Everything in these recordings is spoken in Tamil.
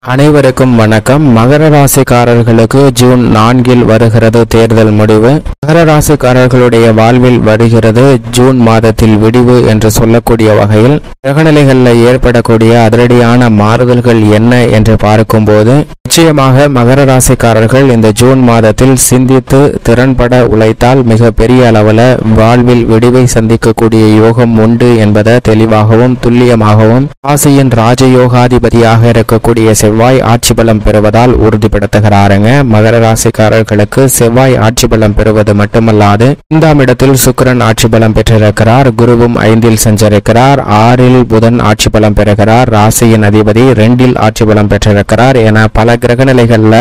அனைவருக்கும் வணக்கம். மகர ராசிக்காரர்களுக்கு ஜூன் 4 வருகிறது தேர்தல் முடிவு. மகர ராசிக்காரர்களுடைய வாழ்வில் வருகிறது ஜூன் மாதத்தில் விடிவு என்று சொல்லக்கூடிய வகையில் கிரகநிலைகளில் ஏற்படக்கூடிய அதிரடியான மாறுதல்கள் என்ன என்று பார்க்கும்போது நிச்சயமாக மகர ராசிக்காரர்கள் இந்த ஜூன் மாதத்தில் சிந்தித்து திறன்பட உழைத்தால் மிக பெரிய அளவில் வாழ்வில் விடிவை சந்திக்கக்கூடிய யோகம் உண்டு என்பதை தெளிவாகவும் துல்லியமாகவும் ராசியின் ராஜயோகாதிபதியாக இருக்கக்கூடிய செவ்வாய் ஆட்சி பலம் பெறுவதால் உறுதிப்படுத்துகிறாருங்க. மகர ராசிக்காரர்களுக்கு செவ்வாய் ஆட்சி பலம் பெறுவது மட்டுமல்லாது 5ஆம் இடத்தில் சுக்கிரன் ஆட்சி பலம் பெற்றிருக்கிறார். குருவும் 5இல் சஞ்சரிக்கிறார். 6இல் புதன் ஆட்சி பலம் பெறுகிறார். ராசியின் அதிபதி 2இல் ஆட்சி பலம் பெற்றிருக்கிறார் என பல கிரகநிலைகள்ல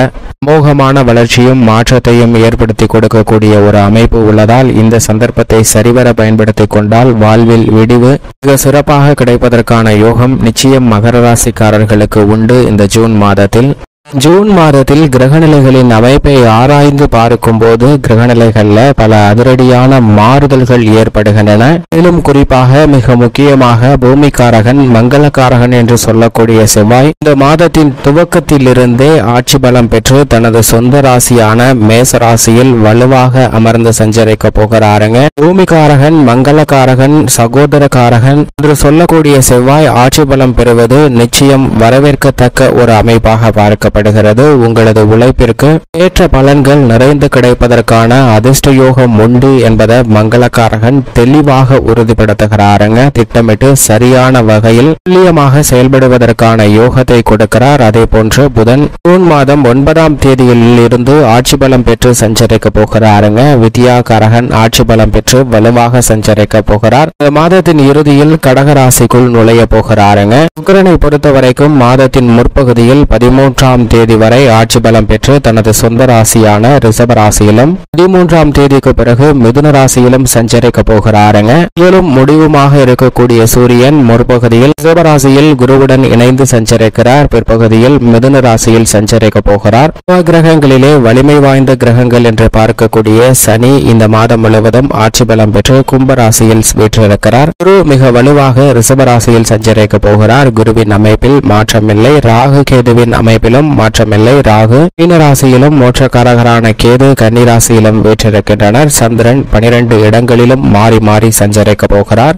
மோகமான வளர்ச்சியும் மாற்றத்தையும் ஏற்படுத்தி கொடுக்கக்கூடிய ஒரு அமைப்பு உள்ளதால் இந்த சந்தர்ப்பத்தை சரிவர பயன்படுத்தி கொண்டால் வாழ்வில் விடிவு மிக சிறப்பாக கிடைப்பதற்கான யோகம் நிச்சயம் மகர ராசிக்காரர்களுக்கு உண்டு. இந்த ஜூன் மாதத்தில் கிரகநிலைகளின் அமைப்பை ஆராய்ந்து பார்க்கும்போது கிரகநிலைகள்ல பல அதிரடியான மாறுதல்கள் ஏற்படுகின்றன. மேலும் குறிப்பாக மிக முக்கியமாக பூமிக்காரகன் மங்களக்காரகன் என்று சொல்லக்கூடிய செவ்வாய் இந்த மாதத்தின் துவக்கத்திலிருந்தே ஆட்சி பலம் பெற்று தனது சொந்த ராசியான மேச ராசியில் வலுவாக அமர்ந்து சஞ்சரிக்க போகிறாருங்க. பூமிக்காரகன் மங்களக்காரகன் சகோதரக்காரகன் என்று சொல்லக்கூடிய செவ்வாய் ஆட்சி பலம் பெறுவது நிச்சயம் வரவேற்கத்தக்க ஒரு அமைப்பாக பார்க்கப்படும். உங்களது உழைப்பிற்கு ஏற்ற பலன்கள் நிறைந்து கிடைப்பதற்கான அதிர்ஷ்ட யோகம் உண்டு என்பதை மங்களக்காரகன் தெளிவாக உறுதிப்படுத்துகிறாருங்க. திட்டமிட்டு சரியான வகையில் துல்லியமாக செயல்படுவதற்கான யோகத்தை கொடுக்கிறார். அதே போன்று புதன் ஜூன் மாதம் 9ஆம் தேதியில் இருந்து ஆட்சி பலம் பெற்று சஞ்சரிக்க போகிறாருங்க. வித்யாகாரகன் ஆட்சி பலம் பெற்று வலுவாக சஞ்சரிக்க போகிறார். இந்த மாதத்தின் இறுதியில் கடகராசிக்குள் நுழைய போகிறாருங்க. சுக்கிரனை பொறுத்த வரைக்கும் மாதத்தின் முற்பகுதியில் 13ஆம் தேதி வரை ஆட்சி பலம் பெற்று தனது சொந்த ராசியான ரிஷப ராசியிலும் 13ஆம் தேதிக்கு பிறகு மிதுன ராசியிலும் சஞ்சரிக்க போகிறாருங்க. மேலும் முடிவுமாக இருக்கக்கூடிய சூரியன் முற்பகுதியில் ரிஷப ராசியில் குருவுடன் இணைந்து சஞ்சரிக்கிறார். பிற்பகுதியில் மிதுன ராசியில் சஞ்சரிக்க போகிறார். கிரகங்களிலே வலிமை வாய்ந்த கிரகங்கள் என்று பார்க்கக்கூடிய சனி இந்த மாதம் முழுவதும் ஆட்சி பலம் பெற்று கும்ப ராசியில் வீற்றிருக்கிறார். குரு மிக வலுவாக ரிஷப ராசியில் சஞ்சரிக்க போகிறார். குருவின் அமைப்பில் மாற்றமில்லை. ராகு கேதுவின் அமைப்பிலும் மாற்றமில்லை. ராகு மீனராசியிலும் மோட்சக்காரகரான கேது கன்னிராசியிலும் வீற்றிருக்கின்றனர். சந்திரன் 12 இடங்களிலும் மாறி மாறி சஞ்சரிக்க போகிறார்.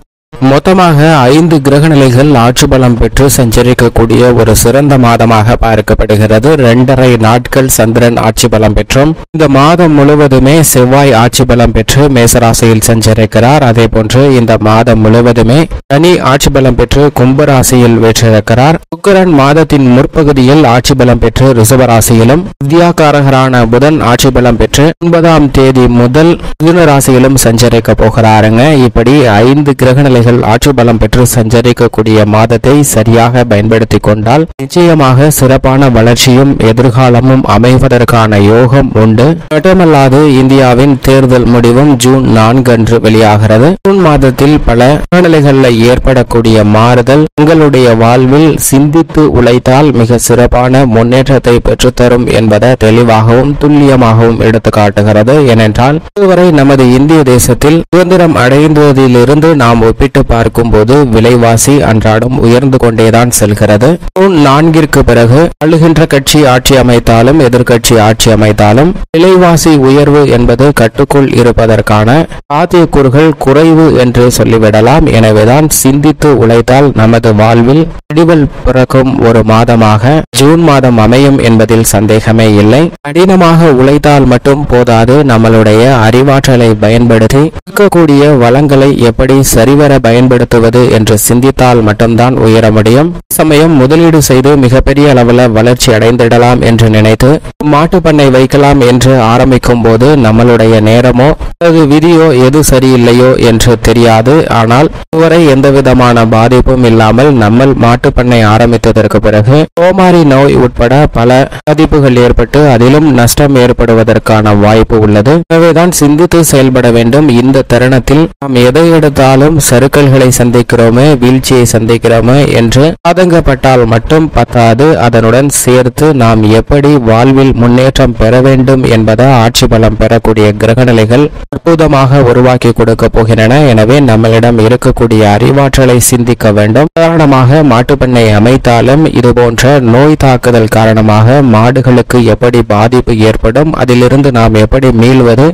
மொத்தமாக 5 கிரகநிலைகள் ஆட்சி பலம் பெற்று சஞ்சரிக்கக்கூடிய ஒரு சிறந்த மாதமாக பார்க்கப்படுகிறது. 2.5 நாட்கள் சந்திரன் ஆட்சி பலம் பெற்றும் இந்த மாதம் முழுவதுமே செவ்வாய் ஆட்சி பலம் பெற்று மேசராசியில் சஞ்சரிக்கிறார். அதே போன்று இந்த மாதம் முழுவதுமே சனி ஆட்சி பலம் பெற்று கும்பராசியில் வீற்றிருக்கிறார். சுக்கிரன் மாதத்தின் முற்பகுதியில் ஆட்சி பலம் பெற்று ரிஷபராசியிலும் வித்யாகாரகரான புதன் ஆட்சி பலம் பெற்று 9ஆம் தேதி முதல் மிதுன ராசியிலும் சஞ்சரிக்க போகிறாருங்க. இப்படி 5 கிரகநிலைகள் ஆட்சி பலம் பெற்று சஞ்சரிக்கக்கூடிய மாதத்தை சரியாக பயன்படுத்தி கொண்டால் நிச்சயமாக சிறப்பான வளர்ச்சியும் எதிர்காலமும் அமைவதற்கான யோகம் உண்டு. மட்டுமல்லாது இந்தியாவின் தேர்தல் முடிவும் ஜூன் 4 அன்று வெளியாகிறது. ஜூன் மாதத்தில் பல கிரகநிலைகளில் ஏற்படக்கூடிய மாறுதல் உங்களுடைய வாழ்வில் சிந்தித்து உழைத்தால் மிக சிறப்பான முன்னேற்றத்தை பெற்றுத்தரும் என்பதை தெளிவாகவும் துல்லியமாகவும் எடுத்து காட்டுகிறது. ஏனென்றால் இதுவரை நமது இந்திய தேசத்தில் சுதந்திரம் அடைந்ததிலிருந்து நாம் ஒப்பிட்டு பார்க்கும்போது விலைவாசி அன்றாடம் உயர்ந்து கொண்டேதான் செல்கிறது. ஜூன் 4 பிறகு ஆளுகின்ற கட்சி ஆட்சி அமைத்தாலும் எதிர்கட்சி ஆட்சி அமைத்தாலும் விலைவாசி உயர்வு என்பது கட்டுக்குள் இருப்பதற்கான சாத்தியக்கூறுகள் குறைவு என்று சொல்லிவிடலாம். எனவேதான் சிந்தித்து உழைத்தால் நமது வாழ்வில் விடிவல் பிறக்கும் ஒரு மாதமாக ஜூன் மாதம் அமையும் என்பதில் சந்தேகமே இல்லை. கடினமாக உழைத்தால் மட்டும் போதாது, நம்மளுடைய அறிவாற்றலை பயன்படுத்தி இருக்கக்கூடிய வளங்களை எப்படி சரிவர பயன்படுத்துவது என்று சிந்தித்தால் மட்டும்தான் உயர முடியும். சமயம் முதலீடு செய்து மிகப்பெரிய அளவில் வளர்ச்சி அடைந்திடலாம் என்று நினைத்து மாட்டுப்பண்ணை வைக்கலாம் என்று ஆரம்பிக்கும் போது நம்மளுடைய நேரமோ அல்லது விதியோ எது சரியில்லையோ என்று தெரியாது. ஆனால் இதுவரை எந்தவிதமான பாதிப்பும் இல்லாமல் நம்ம மாட்டுப்பண்ணை ஆரம்பித்ததற்கு பிறகு கோமாரி நோய் உட்பட பல பாதிப்புகள் ஏற்பட்டு அதிலும் நஷ்டம் ஏற்படுவதற்கான வாய்ப்பு உள்ளது. எனவேதான் சிந்தித்து செயல்பட வேண்டும். இந்த தருணத்தில் நாம் எதை எடுத்தாலும் சறுக்கு சறுக்கல்களை சந்திக்கிறோமே, வீழ்ச்சியை சந்திக்கிறோமே என்று ஆதங்கப்பட்டால் மட்டும் பத்தாது. அதனுடன் சேர்த்து நாம் எப்படி வாழ்வில் முன்னேற்றம் பெற வேண்டும் என்பதை ஆட்சி பலம் பெறக்கூடிய கிரகநிலைகள் அற்புதமாக உருவாக்கி கொடுக்க போகின்றன. எனவே நம்மளிடம் இருக்கக்கூடிய அறிவாற்றலை சிந்திக்க வேண்டும். உதாரணமாக மாட்டுப்பண்ணை அமைத்தாலும் இதுபோன்ற நோய் தாக்குதல் காரணமாக மாடுகளுக்கு எப்படி பாதிப்பு ஏற்படும், அதிலிருந்து நாம் எப்படி மீள்வது,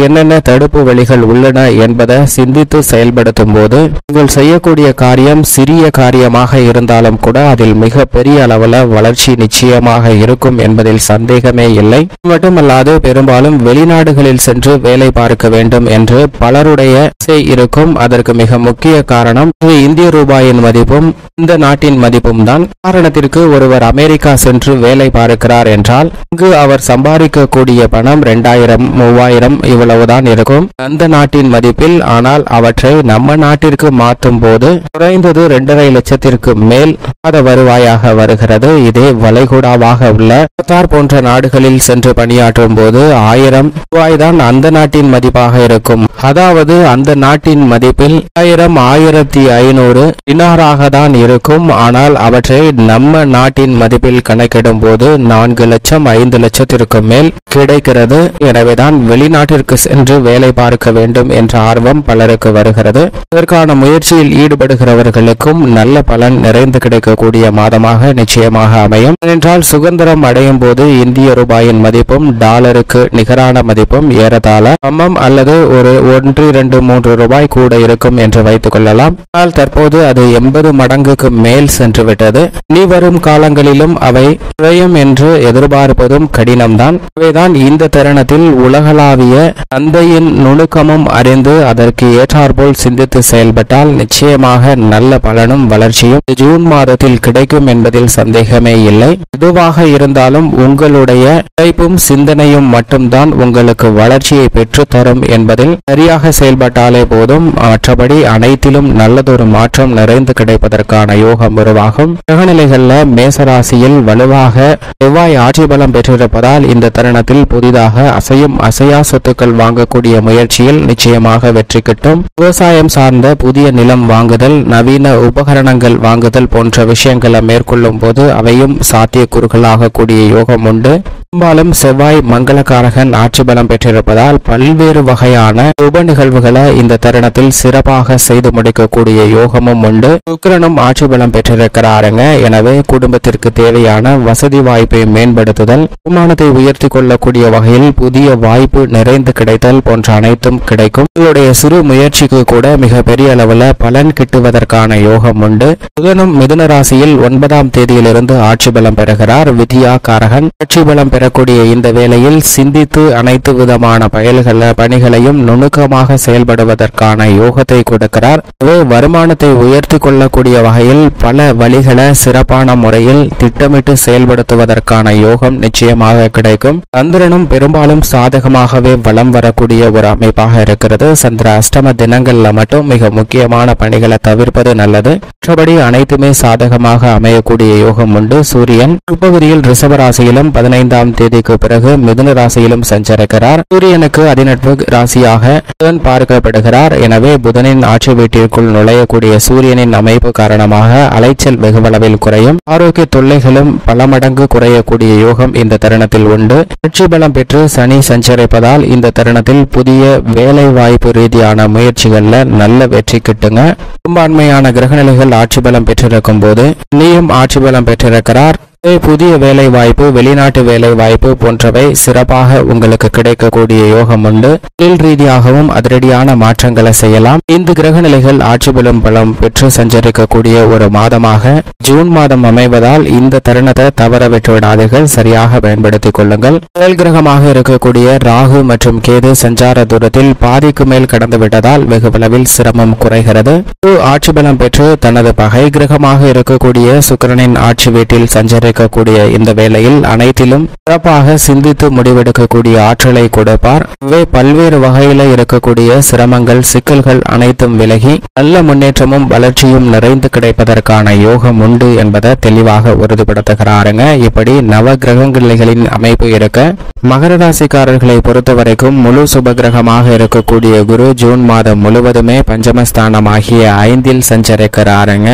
என்னென்ன தடுப்பு வழிகள் உள்ளன என்பதை சிந்தித்து செயல்படுத்தும் போது நீங்கள் செய்யக்கூடிய காரியம் சிறிய காரியமாக இருந்தாலும் கூட அதில் மிக பெரிய அளவில் வளர்ச்சி நிச்சயமாக இருக்கும் என்பதில் சந்தேகமே இல்லை. மட்டுமல்லாது பெரும்பாலும் வெளிநாடுகளில் சென்று வேலை பார்க்க வேண்டும் என்று பலருடைய இருக்கும். அதற்கு மிக முக்கிய காரணம் இந்திய ரூபாயின் மதிப்பும் இந்த நாட்டின் மதிப்பும் தான். காரணத்திற்கு ஒருவர் அமெரிக்கா சென்று வேலை பார்க்கிறார் என்றால் இங்கு அவர் சம்பாதிக்கக்கூடிய பணம் 2000 3000 இவ்வளவுதான் இருக்கும் அந்த நாட்டின் மதிப்பில். ஆனால் அவற்றை நம்ம நாட்டிற்கு மாற்றும் போது குறைந்தது 2.5 லட்சத்திற்கு மேல் மாத வருவாயாக வருகிறது. இதே வளைகுடாவாக உள்ள கத்தார் போன்ற நாடுகளில் சென்று பணியாற்றும் போது 1000 ரூபாய் தான் அந்த நாட்டின் மதிப்பாக இருக்கும். அதாவது அந்த நாட்டின் மதிப்பில் 1500 டினாராக தான் இருக்கும். ஆனால் அவற்றை நம்ம நாட்டின் மதிப்பில் கணக்கிடும் போது 4 லட்சம் 5 லட்சத்திற்கு மேல் கிடைக்கிறது. எனவேதான் வெளிநாட்டிற்கு சென்று வேலை பார்க்க வேண்டும் என்ற ஆர்வம் பலருக்கு வருகிறது. இதற்கான முயற்சியில் ஈடுபடுகிறவர்களுக்கும் நல்ல பலன் நிறைந்து கிடைக்கக்கூடிய மாதமாக நிச்சயமாக அமையும். ஏனென்றால் சுதந்திரம் அடையும் போது இந்திய ரூபாயின் மதிப்பும் டாலருக்கு நிகரான மதிப்பும் ஏறத்தாழ சமம் அல்லது ஒரு 1 2 3 ரூபாய் கூட இருக்கும் என்று வைத்துக் கொள்ளலாம். ஆனால் தற்போது அது 80 மடங்குக்கு மேல் சென்று விட்டது. நீ வரும் காலங்களிலும் அவை குறையும் என்று எதிர்பார்ப்பதும் கடினம்தான். இவைதான் இந்த தருணத்தில் உலகளாவிய சந்தையின் நுணுக்கமும் அறிந்து அதற்கு ஏற்றாற்போல் சிந்தித்து செயல்பட்டால் நிச்சயமாக நல்ல பலனும் வளர்ச்சியும் ஜூன் மாதத்தில் கிடைக்கும் என்பதில் சந்தேகமே இல்லை. எதுவாக இருந்தாலும் உங்களுடைய உழைப்பும் சிந்தனையும் மட்டும்தான் உங்களுக்கு வளர்ச்சியை பெற்று தரும் என்பதில் சரியாக செயல்பட்டாலே போதும். மற்றபடி அனைத்திலும் நல்லதொரு மாற்றம் நிறைந்து கிடைப்பதற்கான யோகம் உருவாகும். கிரகநிலைகள்ல மேசராசியில் வலுவாக செவ்வாய் ஆட்சி பலம் பெற்றிருப்பதால் இந்த தருணத்தில் புதிதாக அசையும் அசையா சொத்துக்கள் வாங்கக்கூடிய முயற்சியில் நிச்சயமாக வெற்றி கிட்டும். விவசாயம் சார்ந்த புதிய நிலம் வாங்குதல், நவீன உபகரணங்கள் வாங்குதல் போன்ற விஷயங்களை மேற்கொள்ளும் போது அவையும் சாத்தியக்கூறுகளாக கூடிய யோகம் உண்டு. பெரும்பாலும் செவ்வாய் மங்களகாரகன் ஆட்சி பலம் பெற்றிருப்பதால் பல்வேறு வகையான உப நிகழ்வுகளை இந்த தருணத்தில் சிறப்பாக செய்து முடிக்கக்கூடிய யோகமும் உண்டு. சுக்கிரனும் ஆட்சி பலம் பெற்றிருக்கிறாருங்க. எனவே குடும்பத்திற்கு தேவையான வசதி வாய்ப்பை மேம்படுத்துதல், வருமானத்தை உயர்த்தி கொள்ளக்கூடிய வகையில் புதிய வாய்ப்பு நிறைந்து கிடைத்தல் போன்ற அனைத்தும் கிடைக்கும். உங்களுடைய சிறு முயற்சிக்கு கூட மிக பெரிய அளவில் பலன் கிட்டுவதற்கான யோகம் உண்டு. புதனும் மிதுன ராசியில் 9ஆம் தேதியிலிருந்து ஆட்சி பலம் பெறுகிறார். வித்யா காரகன் ஆட்சி பலம் பெறக்கூடிய இந்த வேளையில் சிந்தித்து அனைத்து விதமான பணிகளையும் நுணுக்கமாக செயல்படுவதற்கான யோகத்தை கொடுக்கிறார். வருமானத்தை உயர்த்தி கொள்ளக்கூடிய வகையில் பல வழிகளை சிறப்பான முறையில் திட்டமிட்டு செயல்படுத்துவதற்கான யோகம் நிச்சயமாக கிடைக்கும். சந்திரனும் பெரும்பாலும் சாதகமாகவே வலம் வரக்கூடிய ஒரு அமைப்பாக இருக்கிறது. சந்திர அஷ்டம தினங்கள்ல மட்டும் மிக முக்கியமான பணிகளை தவிர்ப்பது நல்லது. மற்றபடி அனைத்துமே சாதகமாக அமையக்கூடிய யோகம் உண்டு. சூரியன் உட்பகுதியில் ரிஷபராசியிலும் 15ஆம் தேதிக்கு பிறகு மிதுன ராசியிலும் சஞ்சரிக்கிறார். சூரியனுக்கு அதிநட்பு ராசியாக புதன் பார்க்கப்படுகிறார். எனவே புதனின் ஆட்சி வீட்டிற்குள் நுழையக்கூடிய சூரியனின் அமைப்பு காரணமாக அலைச்சல் வெகுவளவில் குறையும். ஆரோக்கிய தொல்லைகளும் பல மடங்கு குறையக்கூடிய யோகம் இந்த தருணத்தில் உண்டு. ஆட்சி பலம் பெற்று சனி சஞ்சரிப்பதால் இந்த தருணத்தில் புதிய வேலை வாய்ப்பு ரீதியான முயற்சிகள்ல நல்ல வெற்றி கிட்டுங்க. பெரும்பான்மையான கிரகநிலைகள் ஆட்சி பலம் பெற்றிருக்கும் போது நீயும் ஆட்சி பலம் பெற்றிருக்கிறார். புதிய வேலை வாய்ப்பு, வெளிநாட்டு வேலை வாய்ப்பு போன்றவை சிறப்பாக உங்களுக்கு கிடைக்கக்கூடிய யோகம் உண்டு. தொழில் ரீதியாகவும் அதிரடியான மாற்றங்களை செய்யலாம். இந்த கிரக நிலைகள் ஆட்சி பலம் பெற்று சஞ்சரிக்கக்கூடிய ஒரு மாதமாக ஜூன் மாதம் அமைவதால் இந்த தருணத்தை தவற விட்டு விடாதீர்கள். சரியாக பயன்படுத்திக் கொள்ளுங்கள். செயல் கிரகமாக இருக்கக்கூடிய ராகு மற்றும் கேது சஞ்சார தூரத்தில் பாதிக்கு மேல் கடந்து விட்டதால் வெகுவளவில் சிரமம் குறைகிறது. ஆட்சி பலம் பெற்று தனது பகை கிரகமாக இருக்கக்கூடிய சுக்கிரனின் ஆட்சி வீட்டில் சஞ்சரி வைக்கக்கூடிய இந்த வேளையில் அனைத்திலும் சிறப்பாக சிந்தித்து முடிவெடுக்கக்கூடிய ஆற்றலை கொடுப்பார். இவை பல்வேறு வகையில இருக்கக்கூடிய சிரமங்கள் சிக்கல்கள் அனைத்தும் விலகி நல்ல முன்னேற்றமும் வளர்ச்சியும் நிறைந்து கிடைப்பதற்கான யோகம் உண்டு என்பதை தெளிவாக உறுதிப்படுத்துகிறாருங்க. இப்படி நவ கிரகங்களின் அமைப்பு இருக்க மகர ராசிக்காரர்களை பொறுத்தவரைக்கும் முழு சுபகிரகமாக இருக்கக்கூடிய குரு ஜூன் மாதம் முழுவதுமே பஞ்சமஸ்தானமாகிய 5இல் சஞ்சரிக்கிறாருங்க.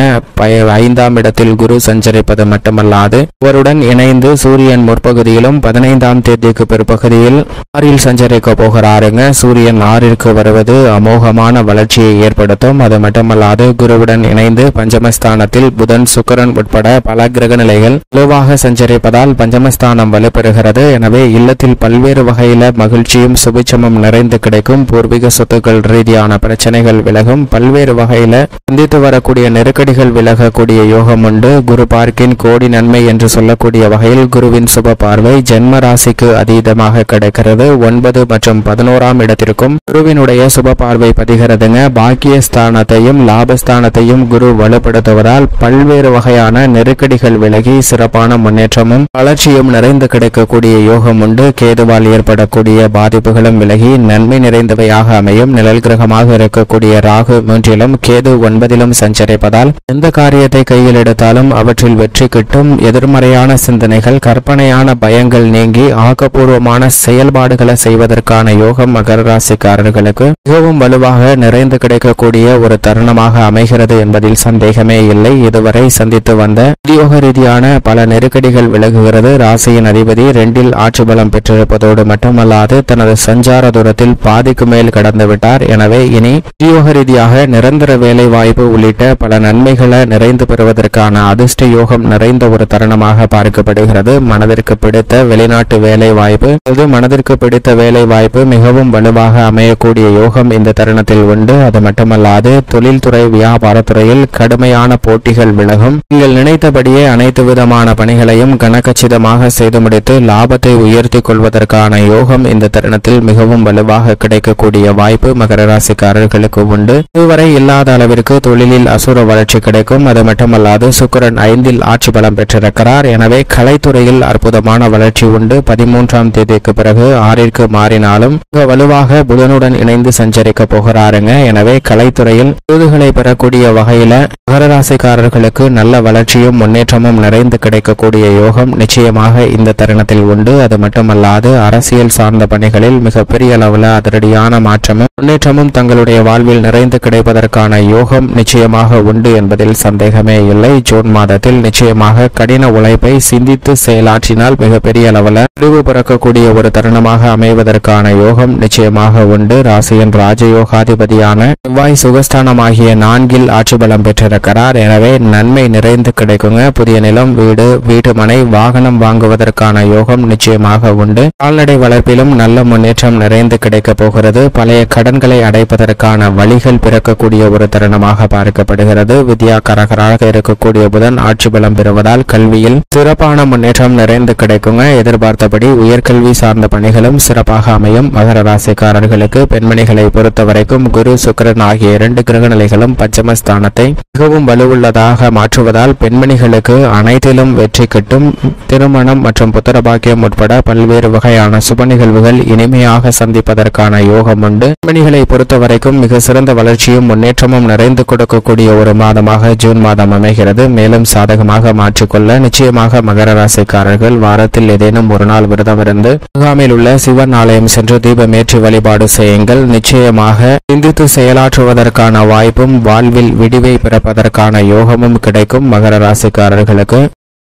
5ஆம் இடத்தில் குரு சஞ்சரிப்பது மட்டுமல்லாது அவருடன் இணைந்து சூரியன் முற்பகுதியிலும் 15ஆம் தேதிக்கு பிற்பகுதியில் 6இல் சஞ்சரிக்க போகிறாருங்க. சூரியன் 6ற்கு வருவது அமோகமான வளர்ச்சியை ஏற்படுத்தும். அது மட்டுமல்லாது குருவுடன் இணைந்து பஞ்சமஸ்தானத்தில் புதன் சுக்கிரன் உட்பட பல கிரக நிலைகள் வலுவாக சஞ்சரிப்பதால் பஞ்சமஸ்தானம் வலுப்பெறுகிறது. எனவே இல்லத்தில் பல்வேறு வகையில மகிழ்ச்சியும் சுபிட்சமும் நிறைந்து கிடைக்கும். பூர்வீக சொத்துக்கள் ரீதியான பிரச்சனைகள் விலகும். பல்வேறு வகையில சந்தித்து வரக்கூடிய நெருக்கடிகள் விலகக்கூடிய யோகம் உண்டு. குரு பார்க்கின் கோடி நன்மை என்று சொல்லக்கூடிய வகையில் குருவின் சுப பார்வை ஜென்ம ராசிக்கு அதீதமாக கிடைக்கிறது. 9 மற்றும் 11ஆம் இடத்திற்கும் குருவினுடைய சுப பார்வை பதிகிறதுங்க. பாக்கியஸ்தானத்தையும் லாபஸ்தானத்தையும் குரு வலுப்படுத்துவதால் பல்வேறு வகையான நெருக்கடிகள் விலகி சிறப்பான முன்னேற்றமும் வளர்ச்சியும் நிறைந்து கிடைக்கக்கூடிய யோகம் உண்டு. கேதுவால் ஏற்படக்கூடிய பாதிப்புகளும் விலகி நன்மை நிறைந்தவையாக அமையும். நிழல் கிரகமாக இருக்கக்கூடிய ராகு 3இலும் கேது 9இலும் சஞ்சரிப்பதால் எந்த காரியத்தை கையில் எடுத்தாலும் அவற்றில் வெற்றி கிட்டும். எதிர்மறையான சிந்தனைகள் கற்பனையான பயங்கள் நீங்கி ஆக்கப்பூர்வமான செயல்பாடுகளை செய்வதற்கான யோகம் மகர ராசிக்காரர்களுக்கு மிகவும் வலுவாக நிறைந்து கிடைக்கக்கூடிய ஒரு தருணமாக அமைகிறது என்பதில் சந்தேகமே இல்லை. இதுவரை சந்தித்து வந்த உத்தியோக ரீதியான பல நெருக்கடிகள் விலகுகிறது. ராசியின் அதிபதி 2இல் ஆட்சி பலம் பெற்றிருப்பதோடு மட்டுமல்லாது தனது சஞ்சார தூரத்தில் பாதிக்கு மேல் கடந்துவிட்டார். எனவே இனி உத்தியோக ரீதியாக நிரந்தர வேலை வாய்ப்பு உள்ளிட்ட பல நன்மைகளை நிறைந்து பெறுவதற்கான அதிர்ஷ்ட யோகம் நிறைந்த ஒரு தருணமாக பார்க்கப்படுகிறது. மனதிற்கு பிடித்த வெளிநாட்டு வேலை வாய்ப்பு மனதிற்கு பிடித்த வேலை வாய்ப்பு மிகவும் வலுவாக அமையக்கூடிய யோகம் இந்த தருணத்தில் உண்டு. அது மட்டுமல்லாது தொழில்துறை வியாபாரத்துறையில் கடுமையான போட்டிகள் விலகும். நீங்கள் நினைத்தபடியே அனைத்து விதமான பணிகளையும் கனகச்சிதமாக செய்து முடித்து லாபத்தை உயர்த்தி கொள்வதற்கான யோகம் இந்த தருணத்தில் மிகவும் வலுவாக கிடைக்கக்கூடிய வாய்ப்பு மகர ராசிக்காரர்களுக்கு உண்டு. இதுவரை இல்லாத அளவிற்கு தொழிலில் அசுர வளர்ச்சி கிடைக்கும். அது மட்டுமல்லாது சுக்கிரன் 5இல் ஆட்சி பலம் பெற்றிருக்கிறார். எனவே கலைத்துறையில் அற்புதமான வளர்ச்சி உண்டு. 13ஆம் தேதிக்கு பிறகு 6ற்கு மாறினாலும் வலுவாக புதனுடன் இணைந்து சஞ்சரிக்க போகிறாருங்க. எனவே கலைத்துறையில் விருதுகளை பெறக்கூடிய வகையில மகர ராசிக்காரர்களுக்கு நல்ல வளர்ச்சியும் முன்னேற்றமும் நிறைந்து கிடைக்கக்கூடிய யோகம் நிச்சயமாக இந்த தருணத்தில் உண்டு. அது மட்டுமல்லாது அரசியல் சார்ந்த பணிகளில் மிகப்பெரிய அளவில் அதிரடியான மாற்றமும் முன்னேற்றமும் தங்களுடைய வாழ்வில் நிறைந்து கிடைப்பதற்கான யோகம் நிச்சயமாக உண்டு என்பதில் சந்தேகமே இல்லை. ஜூன் மாதத்தில் நிச்சயமாக கடின உழைப்பை சிந்தித்து செயலாற்றினால் மிகப்பெரிய அளவில் விரிவு பிறக்கக்கூடிய ஒரு தருணமாக அமைவதற்கான யோகம் நிச்சயமாக உண்டு. ராசியின் ராஜயோகாதிபதியான செவ்வாய் சுகஸ்தானமாகிய 4இல் ஆட்சி பலம் பெற்றிருக்கிறார். எனவே நன்மை நிறைந்து கிடைக்குங்க. புதிய நிலம் வீடு வீட்டு மனை வாகனம் வாங்குவதற்கான யோகம் நிச்சயமாக உண்டு. கால்நடை வளர்ப்பிலும் நல்ல முன்னேற்றம் நிறைந்து கிடைக்க போகிறது. பழைய கடன்களை அடைப்பதற்கான வழிகள் பிறக்கக்கூடிய ஒரு தருணமாக பார்க்கப்படுகிறது. வித்யாகாரகராக இருக்கக்கூடிய புதன் ஆட்சி பலம் பெறுவதால் கல்வியில் சிறப்பான முன்னேற்றம் நிறைந்து கிடைக்குங்க. எதிர்பார்த்தபடி உயர்கல்வி சார்ந்த பணிகளும் சிறப்பாக அமையும். மகர ராசிக்காரர்களுக்கு பெண்மணிகளை பொறுத்தவரைக்கும் குரு சுக்கிரன் ஆகிய 2 கிரக நிலைகளும் பஞ்சமஸ்தானத்தை மிகவும் வலுவுள்ளதாக மாற்றுவதால் பெண்மணிகளுக்கு அனைத்திலும் வெற்றி கிட்டும். திருமணம் மற்றும் புத்திரபாக்கியம் உட்பட பல்வேறு வகையான சுப நிகழ்வுகள் இனிமையாக சந்திப்பதற்கான யோகம் உண்டு. பெண்மணிகளை பொறுத்தவரைக்கும் மிக சிறந்த வளர்ச்சியும் முன்னேற்றமும் நிறைந்து கொடுக்கக்கூடிய ஒரு மாதமாக ஜூன் மாதம் அமைகிறது. மேலும் சாதகமாக மாற்றிக்கொள்ள நிச்சயமாக மகர ராசிக்காரர்கள் வாரத்தில் ஏதேனும் ஒரு நாள் விரதம் இருந்து அருகாமையில் உள்ள சிவன் ஆலயம் சென்று தீபமேற்றி வழிபாடு செய்யுங்கள். நிச்சயமாக சிந்தித்து செயலாற்றுவதற்கான வாய்ப்பும் வாழ்வில் விடிவை பிறப்பதற்கான யோகமும் கிடைக்கும். மகர ராசிக்காரர்களுக்கு